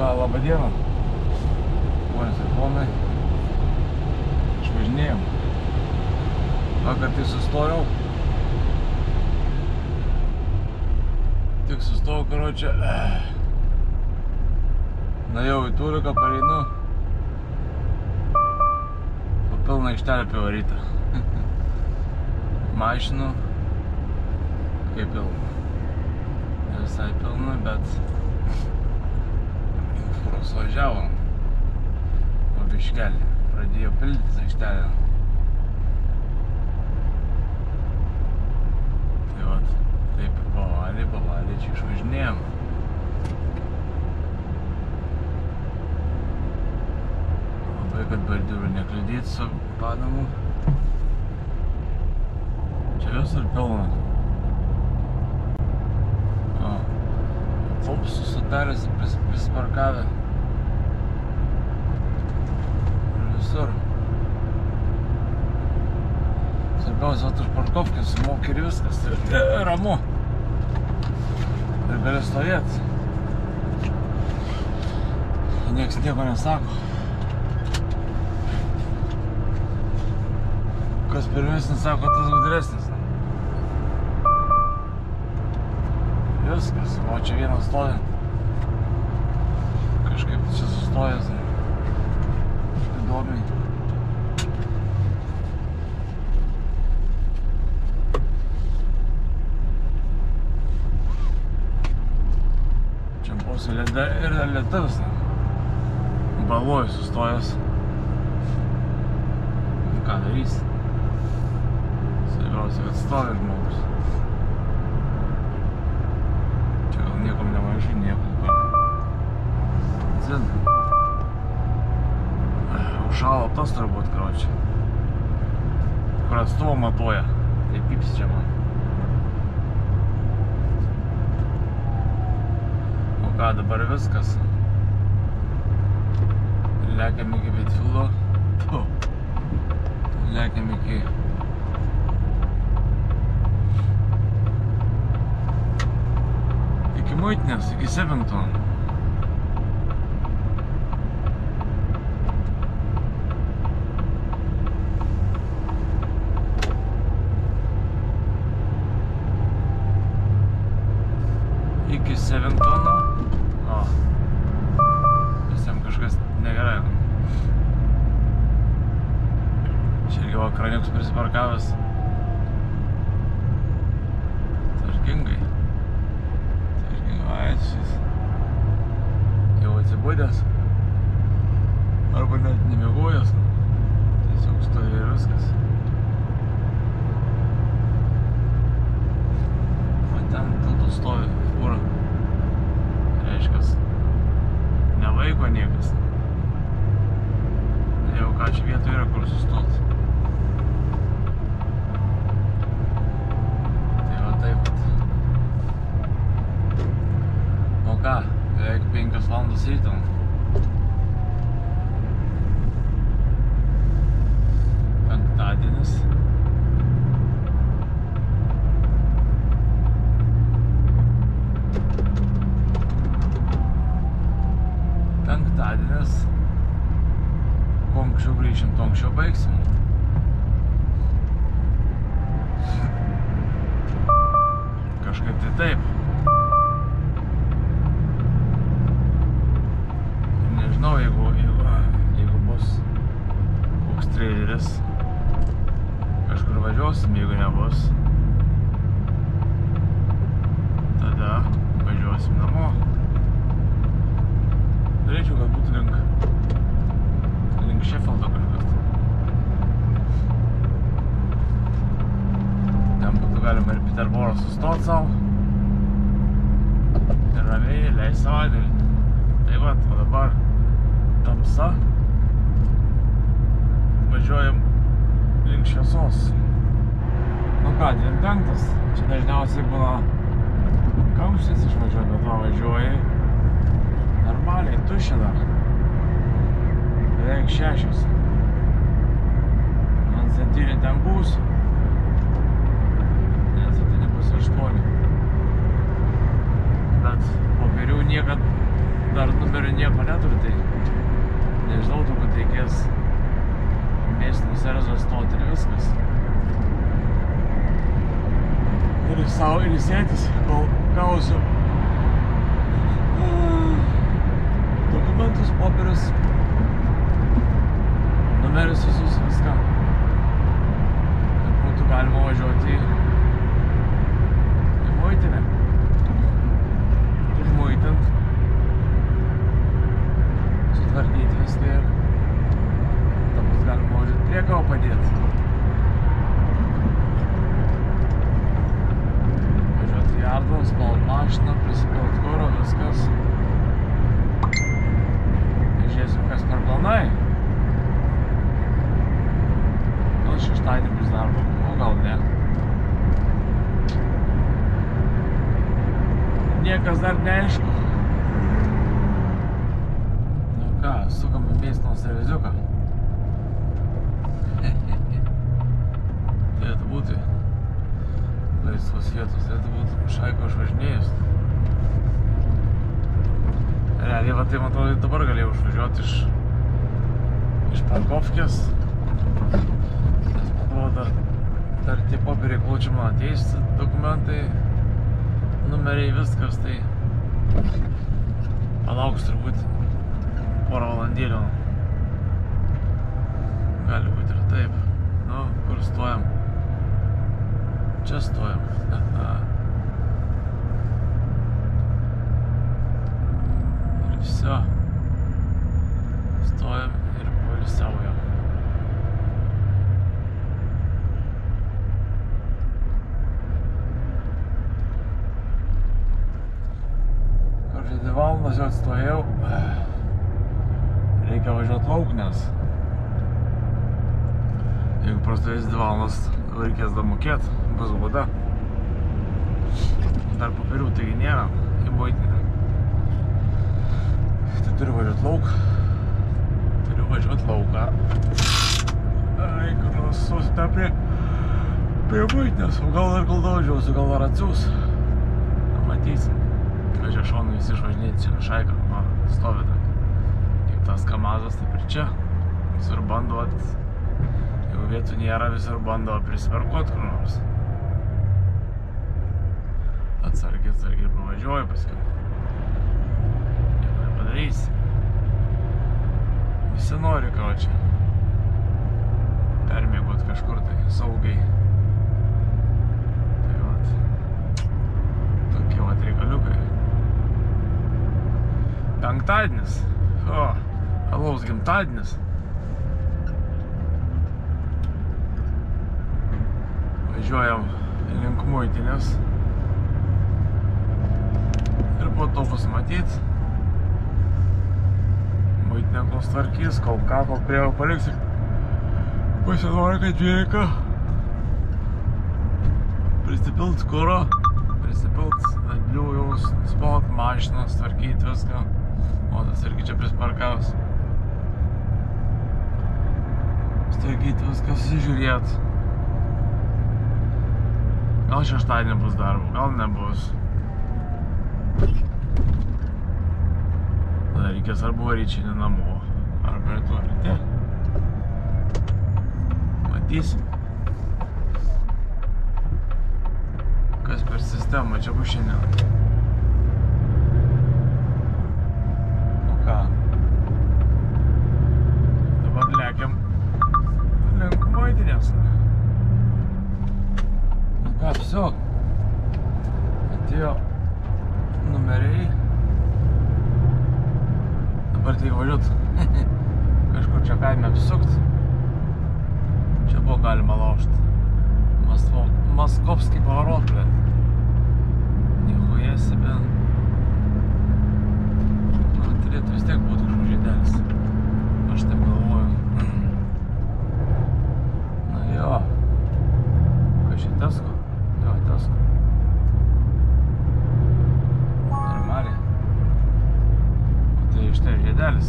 ką, labą dieną. Ponios ir ponai. Išvažinėjom. Vakar tai sustojau. Tik sustojau, karočią. Nuėjau į Turiką, pareinu. Po pilną aikštelę privarytą. Mašinų. Kaip pilna. Ne visai pilna, bet fūros važiavom. Po biškelį. Pradėjo pildytis aikštelę. Tai vat, taip pavalė, čia išvažinėjom. Labai, kad bardiūrų nekliudyt su padamu. Čia visur pilna. Autobusų sutarėsi prisparkavę. Ir visur. Svarbiausia, už parkovkę sumoki ir viskas. Ir ramu. Ir gali stovėti. Niekas nieko nesako. Kas pirmesnis sako, tas gudresnis. Viskas, o čia vienas stovi. Kažkaip čia sustojęs. Įdomiai. Čia pusė ir lietuvis. Balvoju sustojęs. Ką darys? Svarbiausia, kad stovi žmogus. Niekam nemažai, niekam ką. Zin. Užšalo tas turbūt, karočią. Kur atstumą matuoja. Tai pips čia man. O ką, dabar viskas. Lekiam iki Bitfildo. Lekiam iki... Muitinės, iki Sevinton. Iki Sevintono. O. Visiem kažkas negerai. Čia irgi vakaraniuks prisiparkavęs. Tvarkingai. Jau atsibūdęs arba net nemiegojęs, tiesiog stovi ir viskas. O ten tiltų stovi fūra, reiškias, nelaiko niekas. Jau ką, čia vietų yra kur sustot. Tai va taip. Ką, beveik 5 valandos ryto. Penktadienis. Penktadienis. Kuo anksčiau grįšim, tuo anksčiau baigsim. Kažkaip tai taip. Nežinau, jeigu bus koks traileris, kažkur važiuosim, jeigu nebus, tada važiuosim namo. Norėčiau, kad būtų link Sheffieldo kažkas. Ten būtų galima ir Peterborą sustot savo ir ramiai leist savaitgalį. Tai vat, o dabar tamsa. Važiuojam link šviesos. Nu ką, 25. Čia dažniausiai būna kamštis išvažiuoja, bet va važiuoji normaliai, tuščia dar. Beveik 6. Man 7 ten būsiu. Ne, 7 bus 8. Bet po vėrių niekad dar numerio nieko neturi, tai nežinau, turbūt reikės mėsinius erzą stoti ir viskas. Ir savo ilsėtis, kol gausiu dokumentus, popierius, numerius visus, viską. Kad būtų galima važiuoti į muitinę. Užmuitint, sutvarkyti viską ir tada bus galima važiuoti priekavo padėti. Važiuoti į Ardvą, spaut mašiną, prisipilt kuro, viskas. Žiūrėsim, kas per planai. Gal šeštadienį bus darbo, o gal ne. Niekas dar neaišku. Nu ką, sukam į mėsino serviziuką. Turėtų būti laisvos vietos, turėtų būti Šaiko išvažinėjus. Realiai, va tai, man atrodo, dabar galėjau išvažiuoti iš parkovkės. Nes, man atrodo, dar tie popieriai, kol čia man ateis dokumentai, numeriai, viskas, tai palauks turbūt porą valandėlių. Gali būti ir taip. Nu, kur stojam? Čia stojam. Ir viso. Stojam ir poilsiaujam. Kažkai 2 valandas jau atstojau. Reikia važiuoti lauk, nes jeigu prastovės 2 valandas, reikės dar mokėti, bus bauda. Dar papirių taigi nėra į muitinę. Tai turiu važiuoti lauk. Turiu važiuoti lauką. Ai, kur nors susitę prie muitinės. O gal dar kol važiuosiu, gal dar atsiūs. Matysim. Važiuoju šonu visi išvažinėti čia Šaiką. Man stovi tai. Kaip tas Kamazas, taip ir čia. Visur bando jeigu vietų nėra, visur bando prisiparkuoti kur nors. Atsargiai pavažiuoju paskui. Nieko nepadarysi. Visi nori ką čia permėgot kažkur tai saugiai. Tai vat. Tokie vat reikaliukai. Penktadienis. O, alaus gimtadienis. Važiuojam link muitinės. Ir po to pasimatyt. Muitinė kol tvarkys, kol ką, kol prie paliksi. Pasinori, kad 12. Prisipilt kuro, prisipilt atblių jau, spaut mašinas, tvarkyti viską. O tas irgi čia prisparkavęs. Tvarkyti viską, susižiūrėt. Gal šeštadienį bus darbo, gal nebus. Tada reikės arba varyti šiandien namo, arba rytoj ryte. Matysim. Kas per sistemą čia bus šiandien. Nu ką. Dabar lekiam link muitinės. Ką, viso, atėjo numeriai. Dabar tai važiuot kažkur čia kaime apsisukt. Čia buvo galima laužti. Maskovskį pavarot, blėt. Nichujesi, ben. Turėtų vis tiek būti kažkur žiedelis. Aš taip galvoju. Na jo. Ką čia Tesko? Jo, Tesko. Normaliai. Tai štai žiedelis.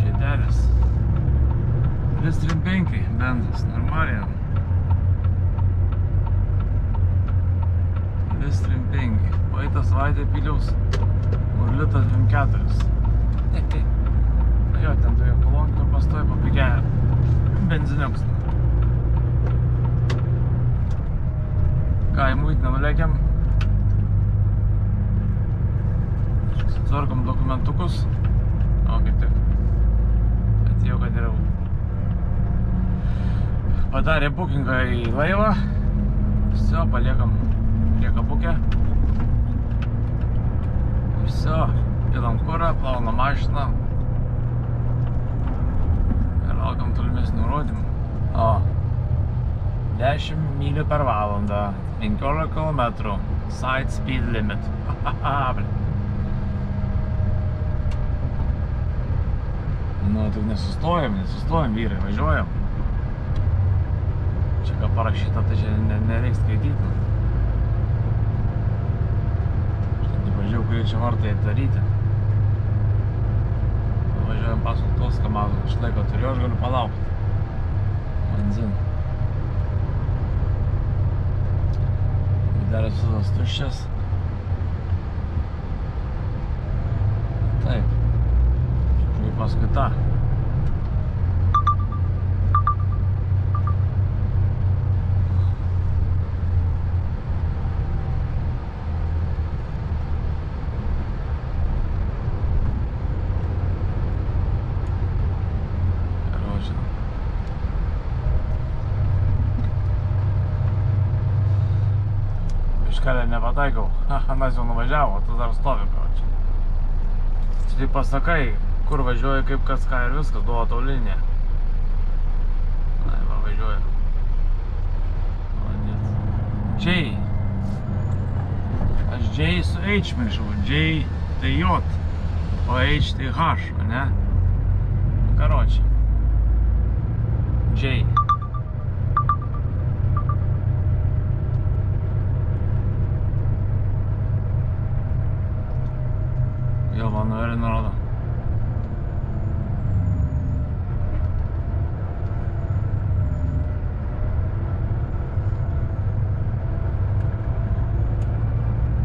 Žiedelis. 335. benzas, normaliai. Vis 35. Praeitą savaitę piliaus už litrą 24. Na jo, ten toje kolonko pastoja papigia benziniuks. Ką, į muitinę nulekiam. Sutvarkom dokumentukus. O, kaip tik. Atėjau, kad yra. Padarė bookingą į laivą. Viso, paliekam prie kapukę. Viso, pidam kurą, plaunam mašiną. Ir laukiam tolimesnių nurodymų. O, 10 mylių per valandą, 15 km, side speed limit. Nu, tik nesustojam vyrai, važiuojam. Čia ką parašyta, tai čia nereiks skaityti. Štai važiuoju, kurį čia vartai atdaryti. Važiuojam paskui tos kamazų, išlaiko turiu, aš galiu palaukti. Benziną. Vidaras visas tuščias. Taip. Žiūrėjau paskui tą. Iškalę nepataikau, mes jau nuvažiavo, tu dar stovi, karočią. Čia taip pasakai, kur važiuoji, kaip kas ką ir viskas, duoda tau liniją. Na, va, važiuoju. J. Aš J su H maišau, J tai J, o H tai H, o ne? Karočią. J. Jobban öre народа.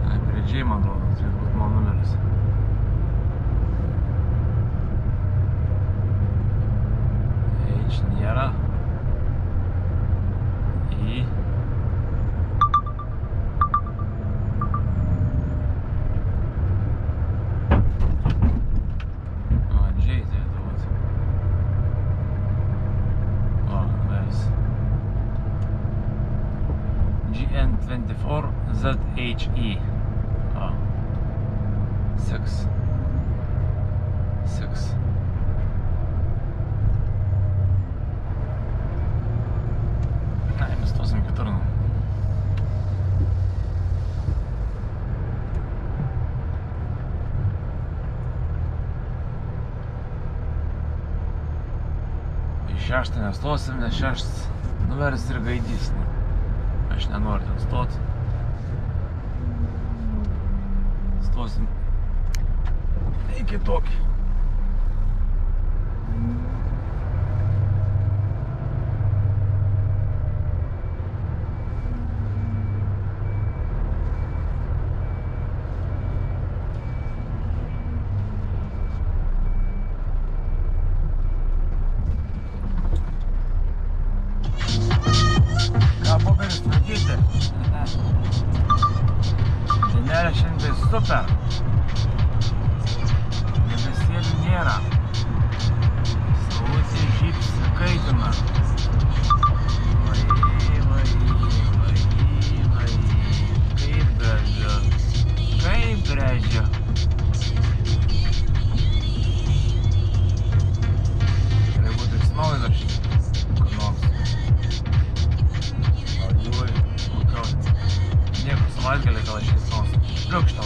Ai, prie J, man atrodo, turėtų būti mano numeris. H nėra. I. GN24 ZHE. Oh. 6. Ai, mes stosim kitur. Į 6 nestosim, nes 6 numeris ir gaidys. Aš nenoriu ten stoti. Stosim į kitokį. Ką popierius matyti? Žinelė šiandien super. Debesėlių nėra. Saulutė žybsi kaitina. Kaip gražu. Gerai būtų išsinaujinti kur nors. Nieko, savaitgalį gal aš įstos. Plukšt.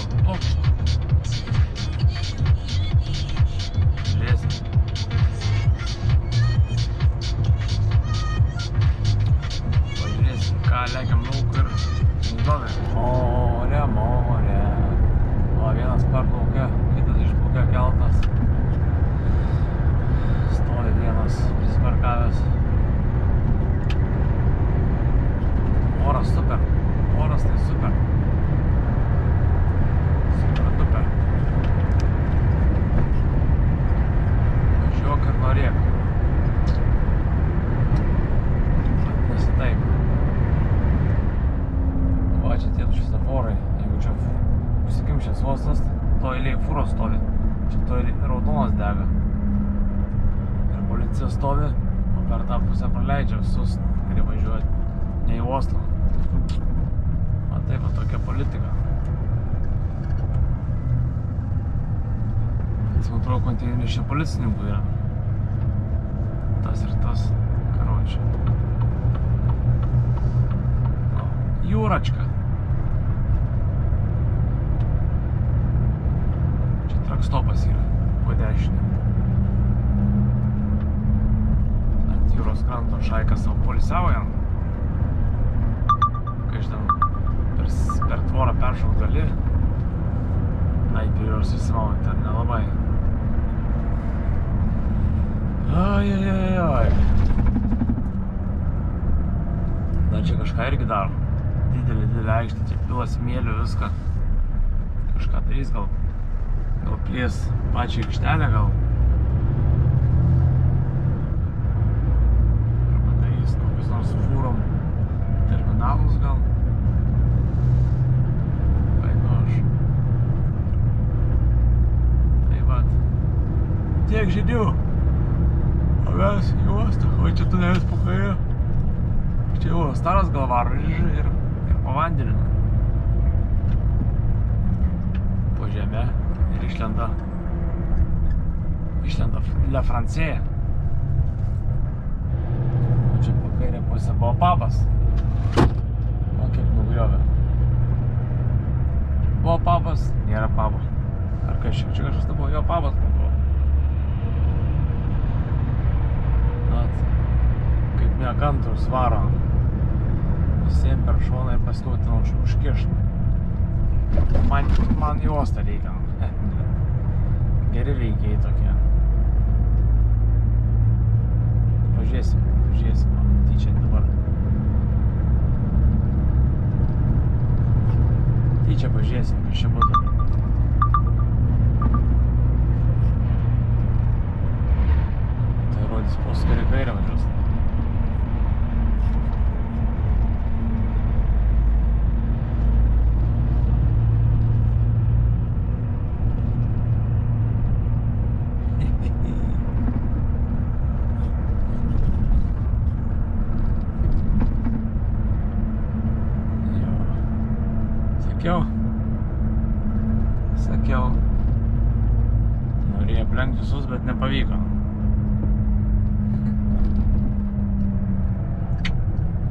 Žiūrėsim. Pažiūrėsim, ką lekiam lauk ir nuzdovė. More. O, vienas perplaukė, kitas išplaukė keltas. Stovi vienas prisiparkavęs. fūros stovi. Čia to raudonas dega. Ir policija stovi, o per tą pusę praleidžia visus, kurie važiuoja ne į Oslą. O taip, va tokia politika. Man atrodo, konteineriai čia policininkų yra. Tas ir tas, karočią. Jūračka. Čia trakstopas yra, po dešinę. Ant jūros kranto šaikas savo polisaujan. Kai iš ten per tvorą peršauk gali, naiperių ir susimaut, ten nelabai. Ai. Na, čia kažką irgi daro. Didelė aikštė, čia pila smėlių, viską. Kažką darys, gal plės pačią aikštelę, gal. Arba darys kokius nors su fūrom terminalus, gal. Kaip aš. Tai vat. Tiek žinių. O mes į uostą, o čia tunelis po kairę. Čia jau staras galvaraižis ir po vandeniu. Po žemę ir išlenda La Francėja. O čia po kairę pusę buvo pabas. O kaip nugriovė. Buvo pabas, nėra pabo. Ar kažkaip čia kažkas buvo jo pabas, man buvo. Kaip nekantrus varo. Visiem per šoną ir paskiau ten užkišt. Man į uostą reikia. Geri reikiai tokie. Pažiūrėsim. Tyčia dabar. Tyčia pažiūrėsim, kas čia būtų. Tai rodys posūkį į kairę važiuos. Sakiau. Norėjau aplenkti visus, bet nepavyko.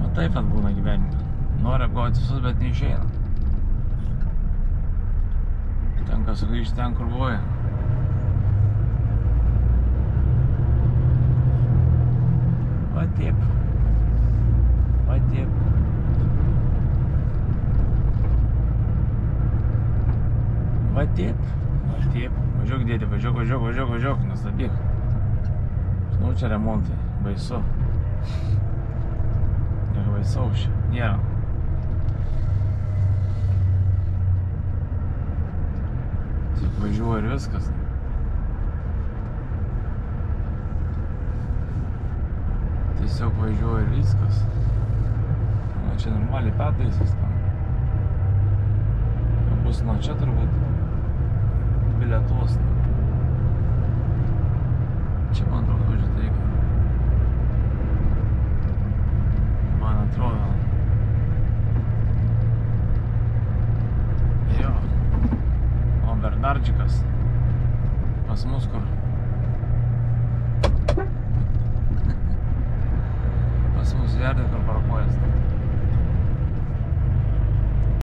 O taip ten būna gyvenime. Nori apgauti visus, bet neišeina. Tenka sugrįžti ten, kur buvai. Va taip. Va taip. Važiuok, dėdė, važiuok, nestabdyk. Žinau, čia remontai. Baisu. Nieko baisaus čia. Nėra. Tik važiuoju ir viskas. Tiesiog važiuoju ir viskas. O čia normaliai petaisys tam. Bus nuo čia turbūt bilietos. Čia man atrodo važiuoti reikia. Man atrodo. Jo. O Bernardžikas. Pas mus kur. Pas mus Jardė kur parkuojas.